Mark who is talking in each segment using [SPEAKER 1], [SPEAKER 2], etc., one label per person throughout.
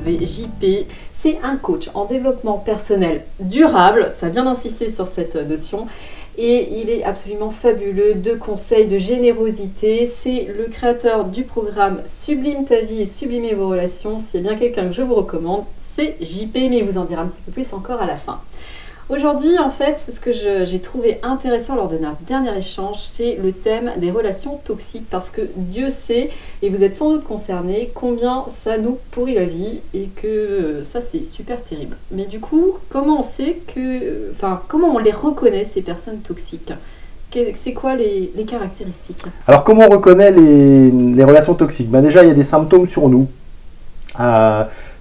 [SPEAKER 1] retrouver JP. C'est un coach en développement personnel durable, ça a bien insisté sur cette notion, et il est absolument fabuleux de conseils, de générosité. C'est le créateur du programme Sublime ta vie et sublimer vos relations. S'il y a bien quelqu'un que je vous recommande, c'est JP, mais il vous en dira un petit peu plus encore à la fin. Aujourd'hui, en fait, ce que j'ai trouvé intéressant lors de notre dernier échange, c'est le thème des relations toxiques, parce que Dieu sait, et vous êtes sans doute concernés, combien ça nous pourrit la vie, et que ça, c'est super terrible. Mais du coup, comment on sait que... Enfin, comment on les reconnaît, ces personnes toxiques? C'est quoi les caractéristiques?
[SPEAKER 2] Alors, comment on reconnaît les relations toxiques? Ben déjà, il y a des symptômes sur nous.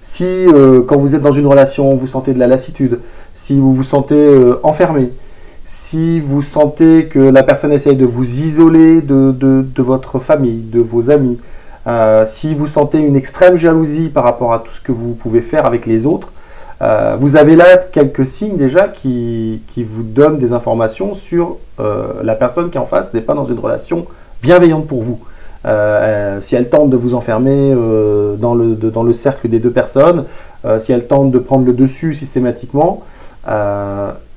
[SPEAKER 2] Si quand vous êtes dans une relation, vous sentez de la lassitude, si vous vous sentez enfermé, si vous sentez que la personne essaye de vous isoler de votre famille, de vos amis, si vous sentez une extrême jalousie par rapport à tout ce que vous pouvez faire avec les autres, vous avez là quelques signes déjà qui vous donnent des informations sur la personne qui est en face n'est pas dans une relation bienveillante pour vous. Si elle tente de vous enfermer dans le cercle des deux personnes, si elle tente de prendre le dessus systématiquement,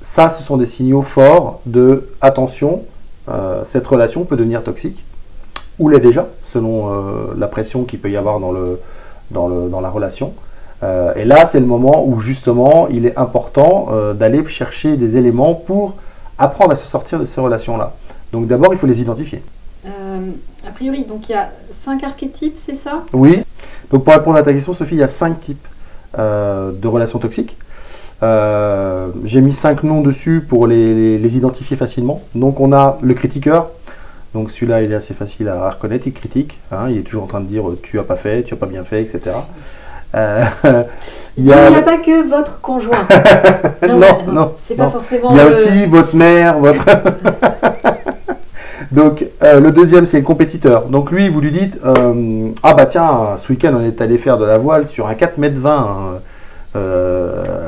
[SPEAKER 2] ça, ce sont des signaux forts de « attention, cette relation peut devenir toxique » ou l'est déjà, selon la pression qu'il peut y avoir dans la relation. Et là, c'est le moment où justement, il est important d'aller chercher des éléments pour apprendre à se sortir de ces relations-là. Donc d'abord, il faut les identifier.
[SPEAKER 1] A priori, donc il y a 5 archétypes, c'est ça?
[SPEAKER 2] Oui. Donc pour répondre à ta question, Sophie, il y a 5 types de relations toxiques. J'ai mis 5 noms dessus pour les identifier facilement. Donc on a le critiqueur. Donc celui-là, il est assez facile à reconnaître. Il critique. Hein, il est toujours en train de dire tu n'as pas fait, tu n'as pas bien fait, etc.
[SPEAKER 1] Il n'y a pas que votre conjoint.
[SPEAKER 2] Non.
[SPEAKER 1] C'est pas forcément.
[SPEAKER 2] Il y a aussi votre mère, votre. Donc, le deuxième, c'est le compétiteur. Donc, lui, vous lui dites ah bah tiens, ce week-end, on est allé faire de la voile sur un 4,20 m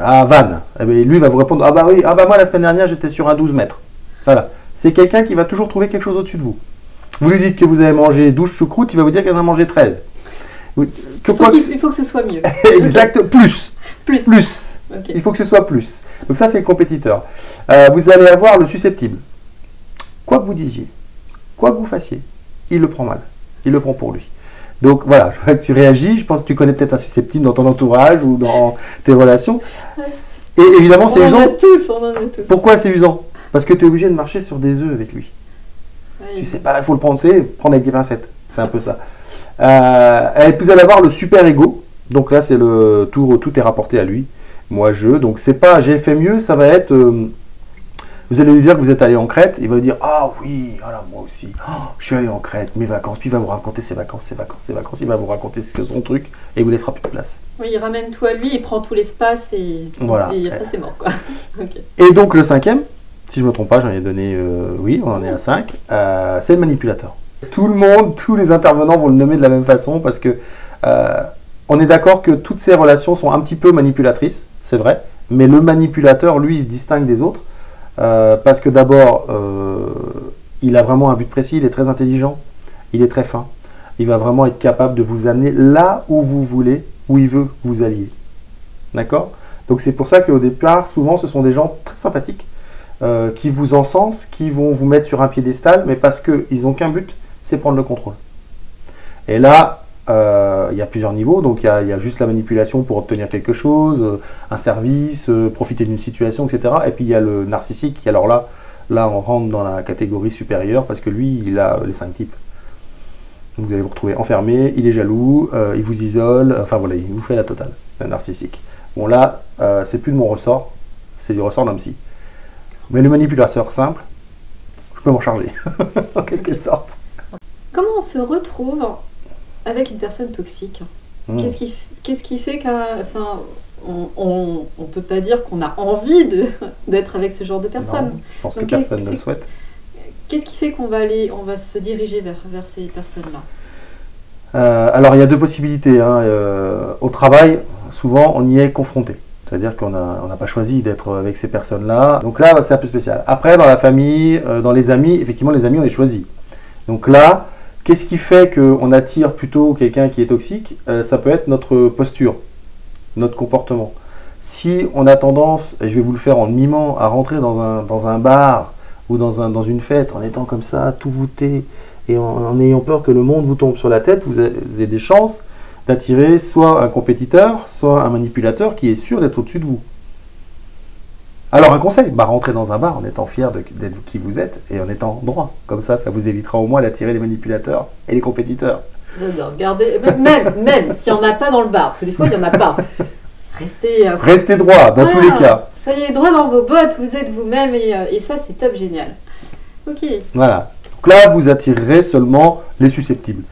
[SPEAKER 2] à Vannes. Et bien, lui va vous répondre ah bah oui, ah bah moi, la semaine dernière, j'étais sur un 12 mètres. Voilà. C'est quelqu'un qui va toujours trouver quelque chose au-dessus de vous. Vous lui dites que vous avez mangé 12 choucroutes, il va vous dire qu'il en a mangé 13.
[SPEAKER 1] Il faut que ce soit mieux.
[SPEAKER 2] Exact. Okay. Plus.
[SPEAKER 1] Okay.
[SPEAKER 2] Il faut que ce soit plus. Donc, ça, c'est le compétiteur. Vous allez avoir le susceptible. Quoi que vous disiez, quoi que vous fassiez, il le prend mal. Il le prend pour lui. Donc voilà, je vois que tu réagis. Je pense que tu connais peut-être un susceptible dans ton entourage ou dans tes relations. Et évidemment, c'est usant.
[SPEAKER 1] On en a tous.
[SPEAKER 2] Pourquoi c'est usant? Parce que tu es obligé de marcher sur des œufs avec lui.
[SPEAKER 1] Ouais,
[SPEAKER 2] tu sais pas, il faut le prendre, prendre avec des pincettes. C'est un peu ça. Et puis vous allez avoir le super ego. Donc là, c'est le tout est rapporté à lui. Moi, donc c'est pas j'ai fait mieux, ça va être. Vous allez lui dire que vous êtes allé en Crète, il va vous dire « Ah oui, voilà, moi aussi, je suis allé en Crète, mes vacances. » Puis il va vous raconter ses vacances, il va vous raconter son truc et il vous laissera plus de place.
[SPEAKER 1] Oui, il ramène tout à lui, il prend tout l'espace et,
[SPEAKER 2] voilà.
[SPEAKER 1] Et après c'est mort, quoi. Okay.
[SPEAKER 2] Et donc le cinquième, si je ne me trompe pas, j'en ai donné, oui, on en est à 5, c'est le manipulateur. Tout le monde, tous les intervenants vont le nommer de la même façon parce que on est d'accord que toutes ces relations sont un petit peu manipulatrices, c'est vrai, mais le manipulateur, lui, il se distingue des autres. Parce que d'abord, il a vraiment un but précis, il est très intelligent, il est très fin. Il va vraiment être capable de vous amener là où vous voulez, où il veut que vous alliez. D'accord? Donc c'est pour ça qu'au départ, souvent, ce sont des gens très sympathiques, qui vous encensent, qui vont vous mettre sur un piédestal, mais parce qu'ils n'ont qu'un but, c'est prendre le contrôle. Et là, il y a plusieurs niveaux, donc il y a juste la manipulation pour obtenir quelque chose, un service, profiter d'une situation, etc. Et puis il y a le narcissique qui, alors là on rentre dans la catégorie supérieure parce que lui, il a les 5 types. Donc vous allez vous retrouver enfermé, il est jaloux, il vous isole, enfin voilà, il vous fait la totale, le narcissique. Bon là, c'est plus de mon ressort, c'est du ressort d'un psy. Mais le manipulateur simple, je peux m'en charger, en quelque sorte.
[SPEAKER 1] Comment on se retrouve avec une personne toxique? Qu'est-ce qui fait on peut pas dire qu'on a envie d'être avec ce genre de personne?
[SPEAKER 2] Non, je pense que personne ne le souhaite.
[SPEAKER 1] Qu'est-ce qui fait qu'on va se diriger vers ces personnes-là?
[SPEAKER 2] Alors il y a deux possibilités. Au travail, souvent on y est confronté. C'est-à-dire qu'on n'a pas choisi d'être avec ces personnes-là. Donc là, c'est un peu spécial. Après, dans la famille, dans les amis, effectivement, les amis, on les choisit. Donc là, qu'est-ce qui fait qu'on attire plutôt quelqu'un qui est toxique? Ça peut être notre posture. notre comportement. Si on a tendance, et je vais vous le faire en le mimant, à rentrer dans un bar ou dans une fête en étant comme ça, tout voûté, et en ayant peur que le monde vous tombe sur la tête, vous avez des chances d'attirer soit un compétiteur, soit un manipulateur qui est sûr d'être au-dessus de vous. Alors un conseil, rentrez dans un bar en étant fier d'être qui vous êtes et en étant droit. Comme ça vous évitera au moins d'attirer les manipulateurs et les compétiteurs.
[SPEAKER 1] Regardez, même s'il n'y en a pas dans le bar, parce que des fois il n'y en a pas.
[SPEAKER 2] Restez droit dans tous les cas.
[SPEAKER 1] Soyez droit dans vos bottes, vous êtes vous-même et ça c'est top, génial. Ok.
[SPEAKER 2] Voilà. Donc là vous attirerez seulement les susceptibles.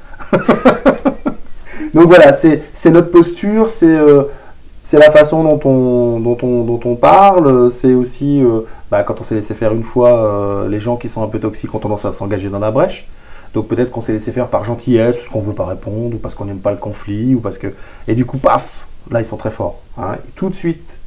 [SPEAKER 2] Donc voilà, c'est notre posture, c'est la façon dont on parle, c'est aussi quand on s'est laissé faire une fois, les gens qui sont un peu toxiques ont tendance à s'engager dans la brèche. Donc peut-être qu'on s'est laissé faire par gentillesse, parce qu'on ne veut pas répondre, ou parce qu'on n'aime pas le conflit, ou parce que... Et du coup, paf, là ils sont très forts. Hein. Et tout de suite,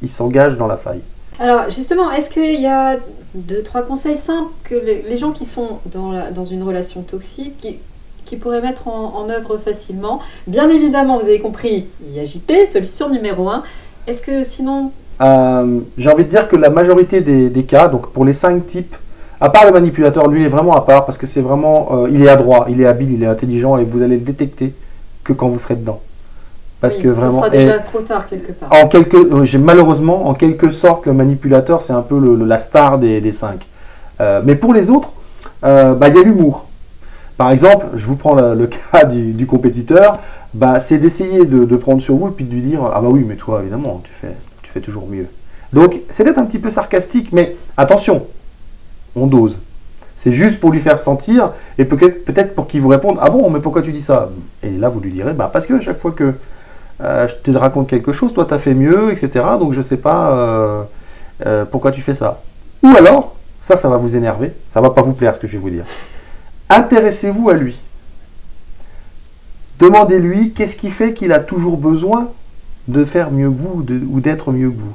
[SPEAKER 2] ils s'engagent dans la faille.
[SPEAKER 1] Alors justement, est-ce qu'il y a 2-3 conseils simples que les gens qui sont dans une relation toxique, qui pourraient mettre en œuvre facilement? Bien évidemment, vous avez compris, il y a JP, solution numéro 1. Est-ce que sinon...
[SPEAKER 2] J'ai envie de dire que la majorité des cas, donc pour les 5 types, à part le manipulateur, lui il est vraiment à part parce que c'est vraiment, il est adroit, il est habile, il est intelligent et vous allez le détecter que quand vous serez dedans. Parce que vraiment,
[SPEAKER 1] ce sera déjà trop tard quelque part.
[SPEAKER 2] Malheureusement, en quelque sorte, le manipulateur c'est un peu la star des 5. Mais pour les autres, il y a l'humour. Par exemple, je vous prends le cas du compétiteur, c'est d'essayer de prendre sur vous et puis de lui dire « Ah bah oui, mais toi, évidemment, tu fais toujours mieux. » Donc, c'est d'être un petit peu sarcastique, mais attention, on dose. C'est juste pour lui faire sentir et peut-être pour qu'il vous réponde « Ah bon, mais pourquoi tu dis ça ?» Et là, vous lui direz « Parce que à chaque fois que je te raconte quelque chose, toi, tu as fait mieux, etc. Donc, je ne sais pas pourquoi tu fais ça. » Ou alors, ça va vous énerver, ça ne va pas vous plaire ce que je vais vous dire. Intéressez-vous à lui. Demandez-lui qu'est-ce qui fait qu'il a toujours besoin de faire mieux que vous ou d'être mieux que vous.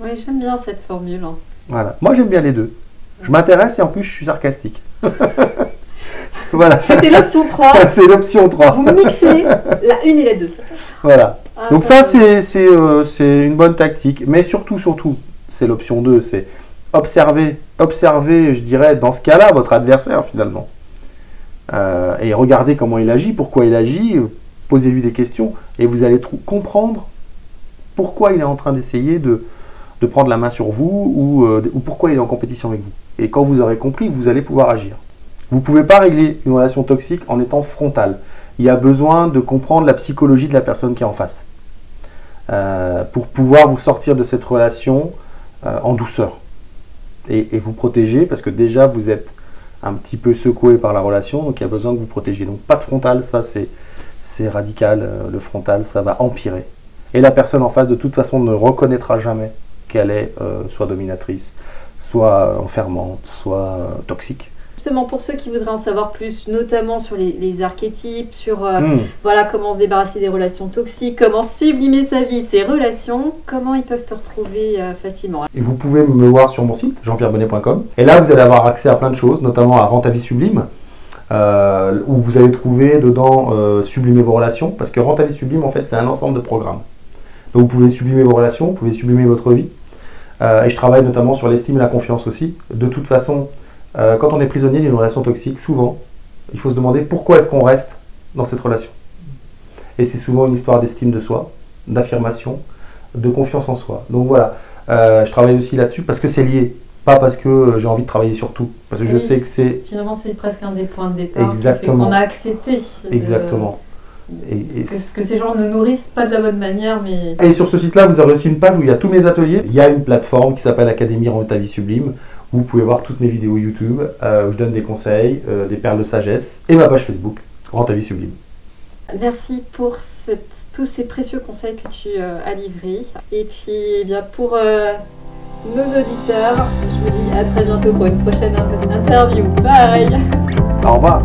[SPEAKER 1] Oui, j'aime bien cette formule. Hein.
[SPEAKER 2] Voilà. Moi, j'aime bien les deux. Je m'intéresse et en plus, je suis sarcastique. Voilà.
[SPEAKER 1] C'était l'option 3.
[SPEAKER 2] C'est l'option 3.
[SPEAKER 1] Vous mixez la 1 et la 2.
[SPEAKER 2] Voilà. Donc ça, c'est une bonne tactique. Mais surtout, c'est l'option 2. C'est observer, je dirais, dans ce cas-là, votre adversaire, finalement. Et regardez comment il agit, pourquoi il agit, posez-lui des questions et vous allez comprendre pourquoi il est en train d'essayer de prendre la main sur vous ou pourquoi il est en compétition avec vous. Et quand vous aurez compris, vous allez pouvoir agir. Vous ne pouvez pas régler une relation toxique en étant frontal. Il y a besoin de comprendre la psychologie de la personne qui est en face pour pouvoir vous sortir de cette relation en douceur et vous protéger parce que déjà vous êtes un petit peu secoué par la relation, donc il y a besoin de vous protéger. Donc pas de frontal, ça c'est radical, le frontal ça va empirer. Et la personne en face de toute façon ne reconnaîtra jamais qu'elle est soit dominatrice, soit enfermante, soit toxique.
[SPEAKER 1] Justement pour ceux qui voudraient en savoir plus, notamment sur les archétypes, sur voilà, comment se débarrasser des relations toxiques, comment sublimer sa vie, ses relations, comment ils peuvent te retrouver facilement.
[SPEAKER 2] Et vous pouvez me voir sur mon site, jeanpierrebonnet.com. Et là, vous allez avoir accès à plein de choses, notamment à Rends ta vie sublime, où vous allez trouver dedans sublimer vos relations, parce que Rends ta vie sublime, en fait, c'est un ensemble de programmes. Donc vous pouvez sublimer vos relations, vous pouvez sublimer votre vie. Et je travaille notamment sur l'estime et la confiance aussi. De toute façon, quand on est prisonnier d'une relation toxique, souvent, il faut se demander pourquoi est-ce qu'on reste dans cette relation. Et c'est souvent une histoire d'estime de soi, d'affirmation, de confiance en soi. Donc voilà, je travaille aussi là-dessus parce que c'est lié, pas parce que j'ai envie de travailler sur tout. Parce que je sais que c'est...
[SPEAKER 1] Finalement, c'est presque un des points de départ.
[SPEAKER 2] Exactement.
[SPEAKER 1] On a accepté.
[SPEAKER 2] Exactement.
[SPEAKER 1] Que ces gens ne nourrissent pas de la bonne manière, mais...
[SPEAKER 2] Et sur ce site-là, vous aurez aussi une page où il y a tous mes ateliers. Il y a une plateforme qui s'appelle Académie Rends ta vie sublime, où vous pouvez voir toutes mes vidéos YouTube, où je donne des conseils, des perles de sagesse, et ma page Facebook, Rends ta vie sublime.
[SPEAKER 1] Merci pour tous ces précieux conseils que tu as livrés. Et puis, eh bien, pour nos auditeurs, je vous dis à très bientôt pour une prochaine interview. Bye!
[SPEAKER 2] Au revoir!